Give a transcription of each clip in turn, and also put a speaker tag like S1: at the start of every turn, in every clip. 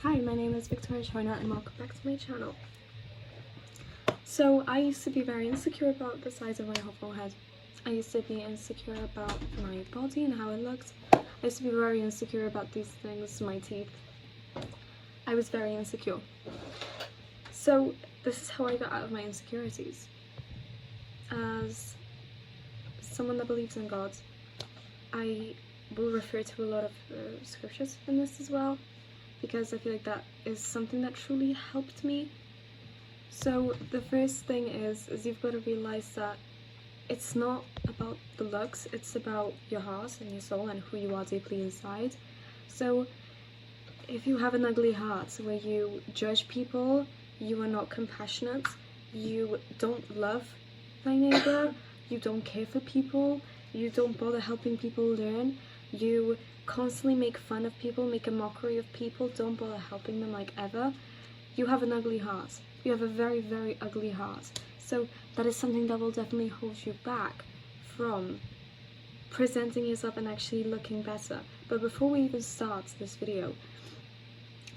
S1: Hi, my name is Victoria China and welcome back to my channel. So I used to be very insecure about the size of my forehead. I used to be insecure about my body and how it looked. I used to be very insecure about these things, my teeth. I was very insecure. So this is how I got out of my insecurities. As someone that believes in God, I will refer to a lot of scriptures in this as well, because I feel like that is something that truly helped me. So the first thing is you've got to realize that it's not about the looks, it's about your heart and your soul and who you are deeply inside. So if you have an ugly heart where you judge people, you are not compassionate, you don't love thy neighbour, you don't care for people, you don't bother helping people learn, you constantly make fun of people, make a mockery of people, don't bother helping them like ever, you have an ugly heart. You have a very, very ugly heart. So that is something that will definitely hold you back from presenting yourself and actually looking better. But before we even start this video,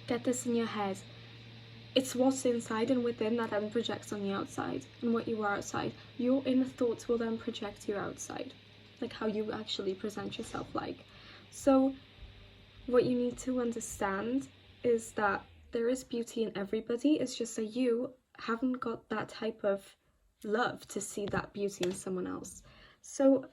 S1: get this in your head. It's what's inside and within that then projects on the outside, and what you are outside. Your inner thoughts will then project you outside, like how you actually present yourself like. So what you need to understand is that there is beauty in everybody, it's just that you haven't got that type of love to see that beauty in someone else. So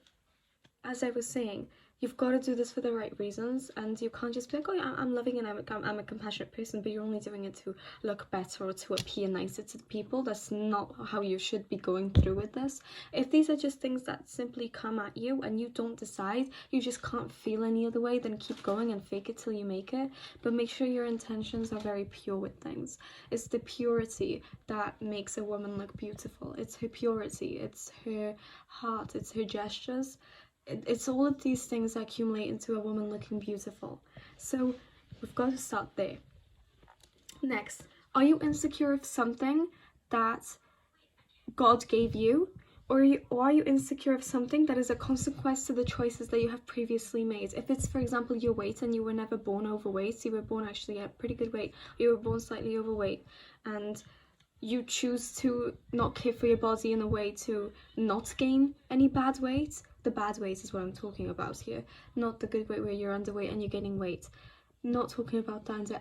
S1: as I was saying, you've got to do this for the right reasons, and you can't just be like, oh yeah, I'm loving and I'm a compassionate person, but you're only doing it to look better or to appear nicer to people. That's not how you should be going through with this. If these are just things that simply come at you and you don't decide, you just can't feel any other way, then keep going and fake it till you make it. But make sure your intentions are very pure with things. It's the purity that makes a woman look beautiful. It's her purity, it's her heart, it's her gestures. It's all of these things that accumulate into a woman looking beautiful. So we've got to start there. Next, are you insecure of something that God gave you? Or are you insecure of something that is a consequence to the choices that you have previously made? If it's, for example, your weight and you were never born overweight, you were born actually at a pretty good weight, you were born slightly overweight, and you choose to not care for your body in a way to not gain any bad weight. The bad weight is what I'm talking about here, not the good weight where you're underweight and you're gaining weight. Not talking about that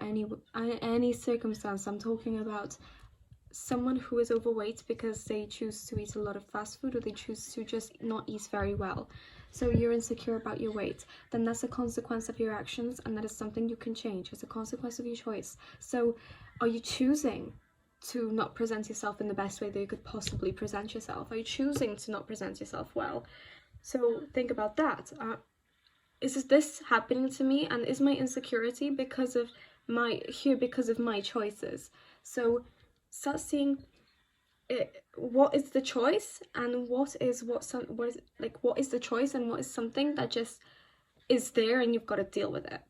S1: under any circumstance. I'm talking about someone who is overweight because they choose to eat a lot of fast food, or they choose to just not eat very well. So you're insecure about your weight, then that's a consequence of your actions, and that is something you can change. It's a consequence of your choice. So are you choosing to not present yourself in the best way that you could possibly present yourself? Are you choosing to not present yourself well? So think about that. Is this happening to me, and is my insecurity because of my choices? So start seeing what is the choice, and what is the choice, and what is something that just is there and you've got to deal with it.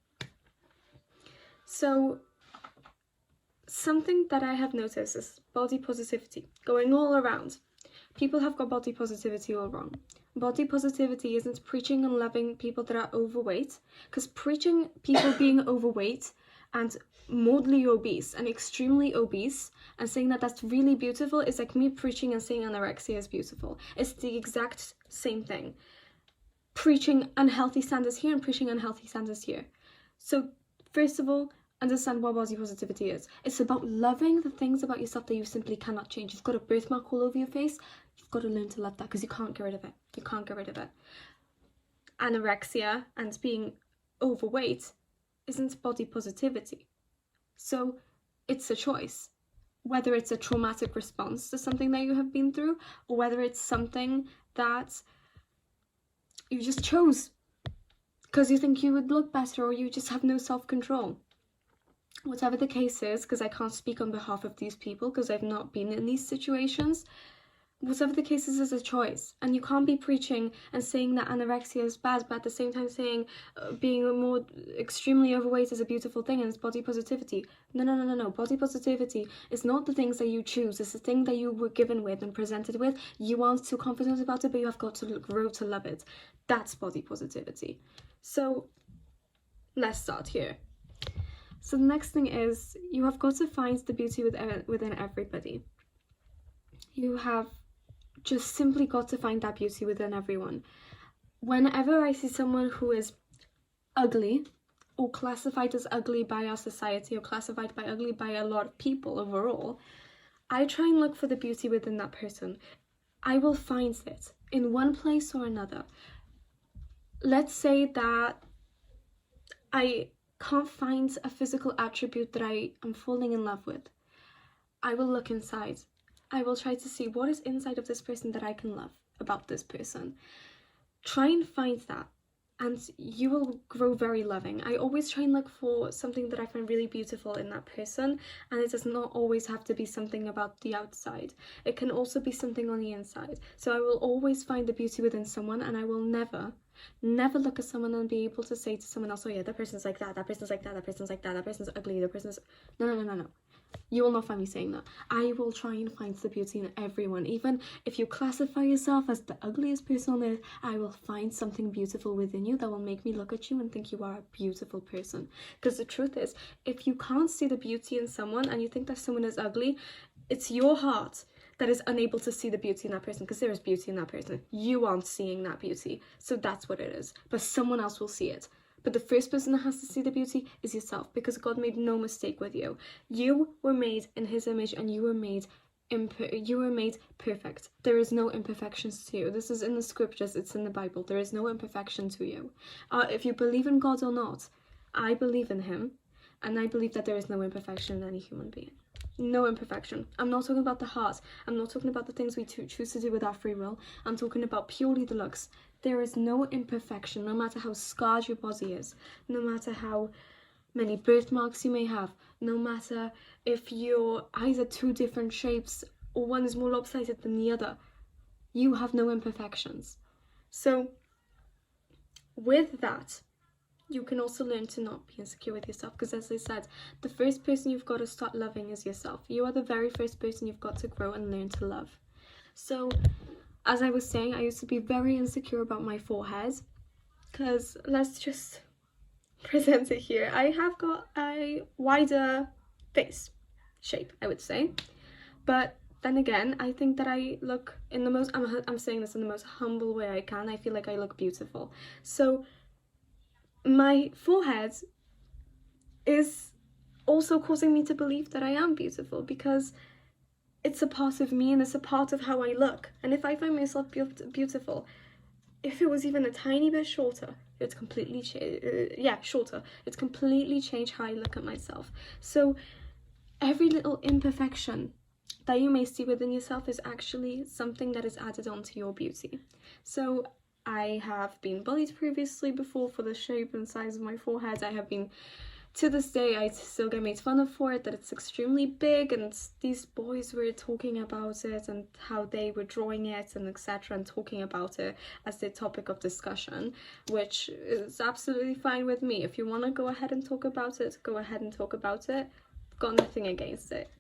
S1: So something that I have noticed is body positivity going all around. People have got body positivity all wrong. Body positivity isn't preaching and loving people that are overweight, because preaching people being overweight and morbidly obese and extremely obese and saying that that's really beautiful is like me preaching and saying anorexia is beautiful. It's the exact same thing. Preaching unhealthy standards here and preaching unhealthy standards here. So first of all, understand what body positivity is. It's about loving the things about yourself that you simply cannot change. You've got a birthmark all over your face. You've got to learn to love that, because you can't get rid of it. You can't get rid of it. Anorexia and being overweight isn't body positivity. So it's a choice. Whether it's a traumatic response to something that you have been through, or whether it's something that you just chose because you think you would look better, or you just have no self-control. Whatever the case is, because I can't speak on behalf of these people because I've not been in these situations, whatever the case is a choice. And you can't be preaching and saying that anorexia is bad, but at the same time saying being more extremely overweight is a beautiful thing and it's body positivity. No. Body positivity is not the things that you choose. It's the thing that you were given with and presented with. You aren't too confident about it, but you have got to grow to love it. That's body positivity. So let's start here. So the next thing is, you have got to find the beauty within everybody. You have just simply got to find that beauty within everyone. Whenever I see someone who is ugly, or classified as ugly by our society, or classified by ugly by a lot of people overall, I try and look for the beauty within that person. I will find it in one place or another. Let's say that I can't find a physical attribute that I am falling in love with. I will look inside. I will try to see what is inside of this person that I can love about this person. Try and find that, and you will grow very loving. I always try and look for something that I find really beautiful in that person, and it does not always have to be something about the outside. It can also be something on the inside. So I will always find the beauty within someone, and I will never look at someone and be able to say to someone else, oh yeah, that person's like that person's like that, that person's like that, that person's ugly, that person's... No. You will not find me saying that. I will try and find the beauty in everyone. Even if you classify yourself as the ugliest person on earth, I will find something beautiful within you that will make me look at you and think you are a beautiful person. Because the truth is, if you can't see the beauty in someone and you think that someone is ugly, it's your heart that is unable to see the beauty in that person, because there is beauty in that person. You aren't seeing that beauty. So that's what it is. But someone else will see it. But the first person that has to see the beauty is yourself, because God made no mistake with you. You were made in his image, and you were made perfect. There is no imperfections to you. This is in the scriptures, it's in the Bible. There is no imperfection to you. If you believe in God or not, I believe in him, and I believe that there is no imperfection in any human being. No imperfection. I'm not talking about the heart. I'm not talking about the things we choose to do with our free will. I'm talking about purely the looks. There is no imperfection, no matter how scarred your body is, no matter how many birthmarks you may have, no matter if your eyes are two different shapes or one is more lopsided than the other. You have no imperfections. So with that, you can also learn to not be insecure with yourself, because as I said, the first person you've got to start loving is yourself. You are the very first person you've got to grow and learn to love. So as I was saying, I used to be very insecure about my forehead, because let's just present it here. I have got a wider face shape, I would say, but then again, I think that I look in the most, I'm saying this in the most humble way I can, I feel like I look beautiful. So my forehead is also causing me to believe that I am beautiful, because it's a part of me and it's a part of how I look. And if I find myself beautiful, if it was even a tiny bit shorter, it's completely shorter. It's completely changed how I look at myself. So every little imperfection that you may see within yourself is actually something that is added on to your beauty. So I have been bullied previously before for the shape and size of my forehead. I have been, to this day, I still get made fun of for it, that it's extremely big, and these boys were talking about it and how they were drawing it and etc. and talking about it as their topic of discussion, which is absolutely fine with me. If you want to go ahead and talk about it, go ahead and talk about it. Got nothing against it.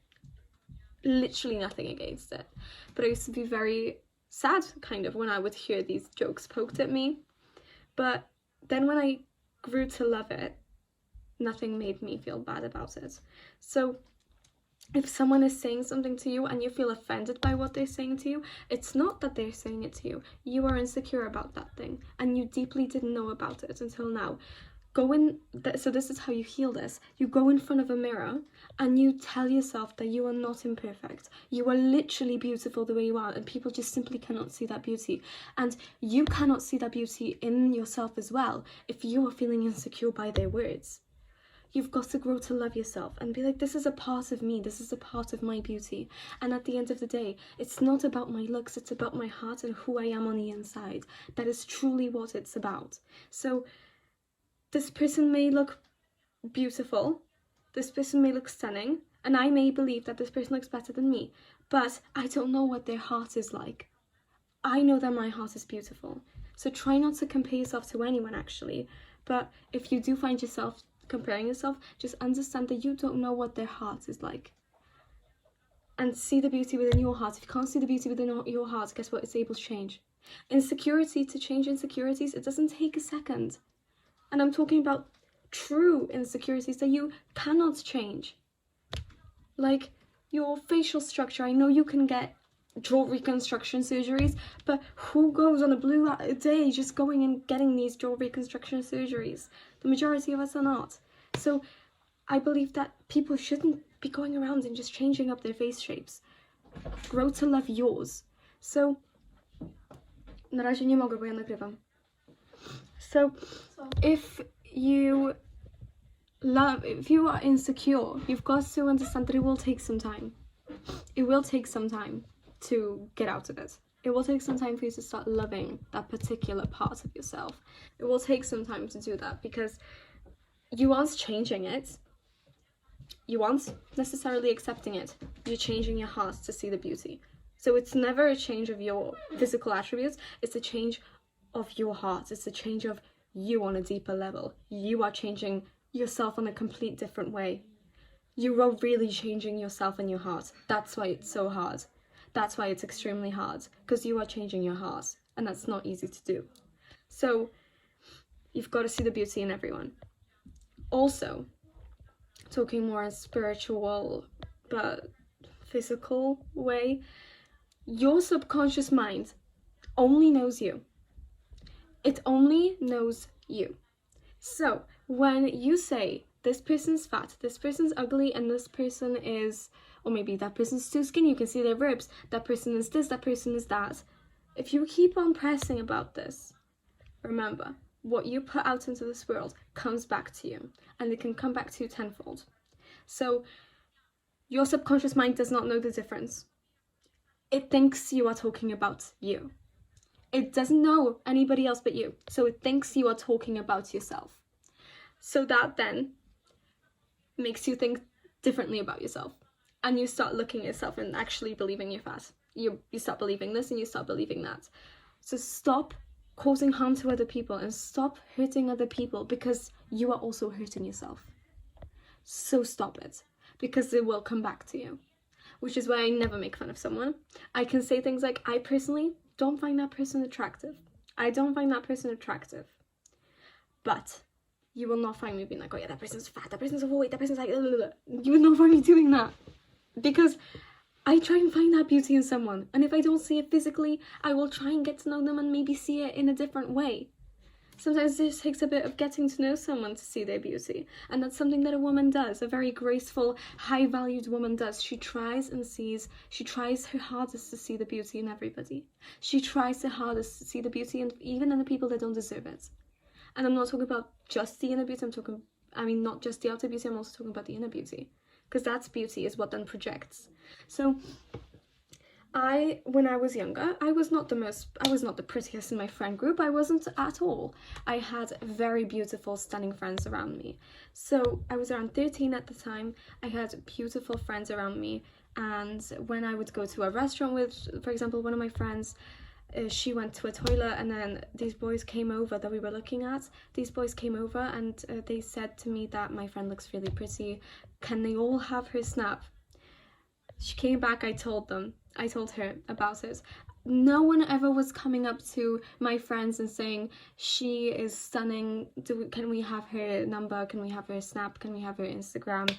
S1: Literally nothing against it. But I used to be very sad, kind of, when I would hear these jokes poked at me. But then when I grew to love it, nothing made me feel bad about it. So if someone is saying something to you and you feel offended by what they're saying to you, it's not that they're saying it to you. You are insecure about that thing, and you deeply didn't know about it until now. So this is how you heal this. You go in front of a mirror and you tell yourself that you are not imperfect. You are literally beautiful the way you are, and people just simply cannot see that beauty. And you cannot see that beauty in yourself as well if you are feeling insecure by their words. You've got to grow to love yourself and be like, this is a part of me, this is a part of my beauty. And at the end of the day, it's not about my looks, it's about my heart and who I am on the inside. That is truly what it's about. So this person may look beautiful, this person may look stunning, and I may believe that this person looks better than me, but I don't know what their heart is like. I know that my heart is beautiful. So try not to compare yourself to anyone, actually. But if you do find yourself comparing yourself, just understand that you don't know what their heart is like. And see the beauty within your heart. If you can't see the beauty within your heart, guess what? It's able to change. To change insecurities, it doesn't take a second. And I'm talking about true insecurities that you cannot change. Like your facial structure. I know you can get jaw reconstruction surgeries, but who goes on a blue day just going and getting these jaw reconstruction surgeries? The majority of us are not. So I believe that people shouldn't be going around and just changing up their face shapes. Grow to love yours. So na razie nie mogę, bo ja nagrywam. So if you are insecure, you've got to understand that it will take some time. It will take some time to get out of it. It will take some time for you to start loving that particular part of yourself. It will take some time to do that because you aren't changing it. You aren't necessarily accepting it. You're changing your heart to see the beauty. So it's never a change of your physical attributes. It's a change of your heart. It's a change of you on a deeper level. You are changing yourself in a complete different way. You are really changing yourself and your heart. That's why it's so hard. That's why it's extremely hard, because you are changing your heart, and that's not easy to do. So you've got to see the beauty in everyone. Also, talking more in spiritual but physical way, your subconscious mind only knows you. It only knows you. So when you say, this person's fat, this person's ugly, and this person is, or maybe that person's too skinny, you can see their ribs, that person is this, that person is that. If you keep on pressing about this, remember, what you put out into this world comes back to you, and it can come back to you tenfold. So your subconscious mind does not know the difference. It thinks you are talking about you. It doesn't know anybody else but you, so it thinks you are talking about yourself. So that then makes you think differently about yourself, and you start looking at yourself and actually believing you're fat. You start believing this and you start believing that. So stop causing harm to other people and stop hurting other people, because you are also hurting yourself. So stop it, because it will come back to you. Which is why I never make fun of someone. I can say things like, I personally don't find that person attractive. I don't find that person attractive. But you will not find me being like, oh yeah, that person's fat, that person's overweight, that person's like, blah, blah, blah. You will not find me doing that. Because I try and find that beauty in someone. And if I don't see it physically, I will try and get to know them and maybe see it in a different way. Sometimes it just takes a bit of getting to know someone to see their beauty. And that's something that a woman does. A very graceful, high-valued woman does. She tries her hardest to see the beauty in everybody. She tries her hardest to see the beauty even in the people that don't deserve it. And I'm not talking about just the inner beauty, not just the outer beauty, I'm also talking about the inner beauty. Because that's beauty, is what then projects. So, when I was younger, I was not the prettiest in my friend group. I wasn't at all. I had very beautiful, stunning friends around me. So, I was around 13 at the time. I had beautiful friends around me. And when I would go to a restaurant with, for example, one of my friends, she went to a toilet, and then these boys came over that we were looking at. These boys came over and they said to me that my friend looks really pretty. Can they all have her snap? She came back, I told her about it. No one ever was coming up to my friends and saying, she is stunning, can we have her number, can we have her snap, can we have her Instagram,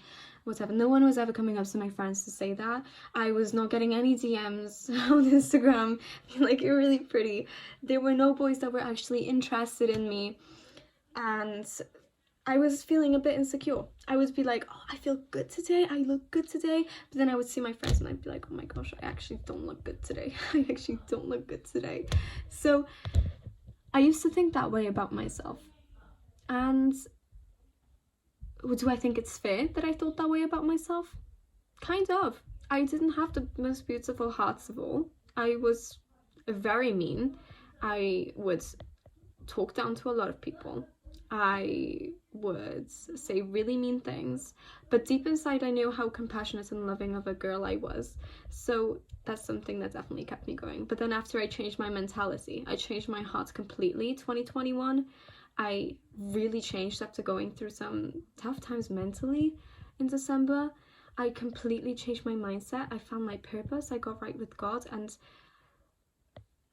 S1: whatever. No one was ever coming up to my friends to say that. I was not getting any DMs on Instagram, like, you're really pretty. There were no boys that were actually interested in me, and I was feeling a bit insecure. I would be like, oh, I feel good today, I look good today. But then I would see my friends and I'd be like, oh my gosh, I actually don't look good today. I actually don't look good today. So I used to think that way about myself. And do I think it's fair that I thought that way about myself? Kind of. I didn't have the most beautiful hearts of all. I was very mean. I would talk down to a lot of people. I would say really mean things, but deep inside I knew how compassionate and loving of a girl I was. So that's something that definitely kept me going. But then after I changed my mentality, I changed my heart completely, 2021, I really changed after going through some tough times mentally in December. I completely changed my mindset. I found my purpose. I got right with God, and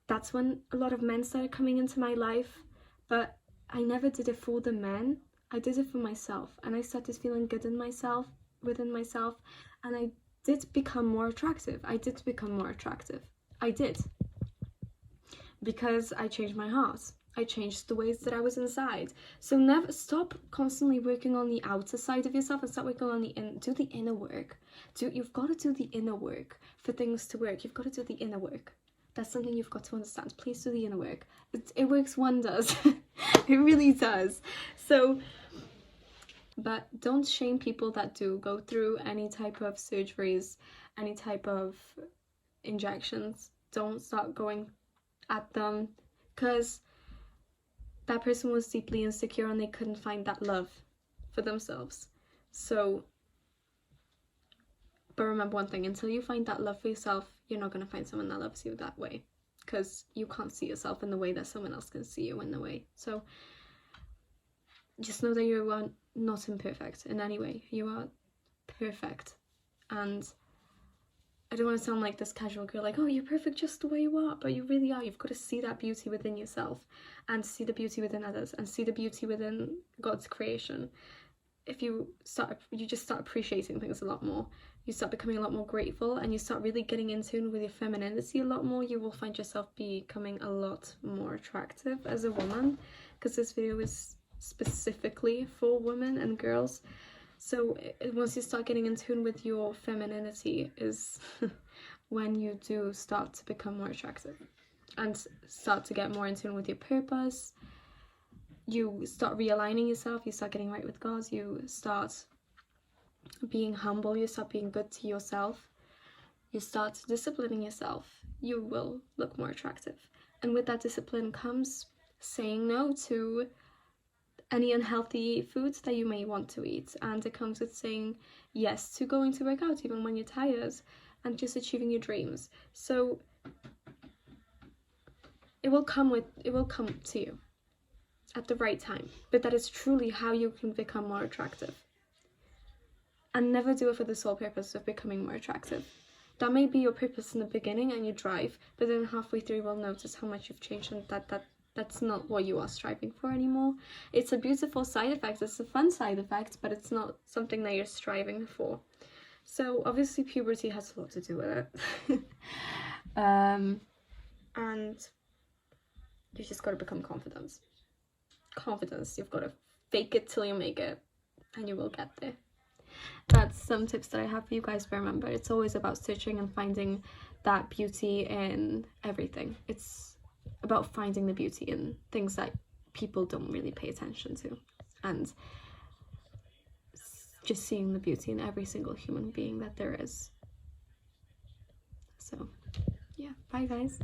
S1: that's when a lot of men started coming into my life. But I never did it for the men. I did it for myself, and I started feeling good in myself, within myself, and I did become more attractive. I did become more attractive. I did. Because I changed my heart. I changed the ways that I was inside. So never stop constantly working on the outer side of yourself and start working on do the inner work. You've got to do the inner work for things to work. You've got to do the inner work. That's something you've got to understand. Please do the inner work. It works wonders. It really does. So, but don't shame people that do go through any type of surgeries, any type of injections. Don't start going at them, because that person was deeply insecure and they couldn't find that love for themselves. So, but remember one thing, until you find that love for yourself, you're not going to find someone that loves you that way, because you can't see yourself in the way that someone else can see you in the way. So just know that you are not imperfect in any way. You are perfect. And I don't want to sound like this casual girl, like, oh, you're perfect just the way you are, but you really are. You've got to see that beauty within yourself, and see the beauty within others, and see the beauty within God's creation. If you just start appreciating things a lot more. You start becoming a lot more grateful, and you start really getting in tune with your femininity a lot more. You will find yourself becoming a lot more attractive as a woman, because this video is specifically for women and girls. So once you start getting in tune with your femininity is when you do start to become more attractive and start to get more in tune with your purpose. You start realigning yourself, you start getting right with God, you start being humble, you start being good to yourself, you start disciplining yourself, you will look more attractive. And with that discipline comes saying no to any unhealthy foods that you may want to eat, and it comes with saying yes to going to work out even when you're tired, and just achieving your dreams. So it will come to you at the right time, but that is truly how you can become more attractive. And never do it for the sole purpose of becoming more attractive. That may be your purpose in the beginning and you drive, but then halfway through you will notice how much you've changed, and that's not what you are striving for anymore. It's a beautiful side effect, it's a fun side effect, but it's not something that you're striving for. So obviously puberty has a lot to do with it. And you just got to become confident. You've got to fake it till you make it, and you will get there. That's some tips that I have for you guys. But remember, it's always about searching and finding that beauty in everything. It's about finding the beauty in things that people don't really pay attention to, and just seeing the beauty in every single human being that there is. So yeah, bye guys.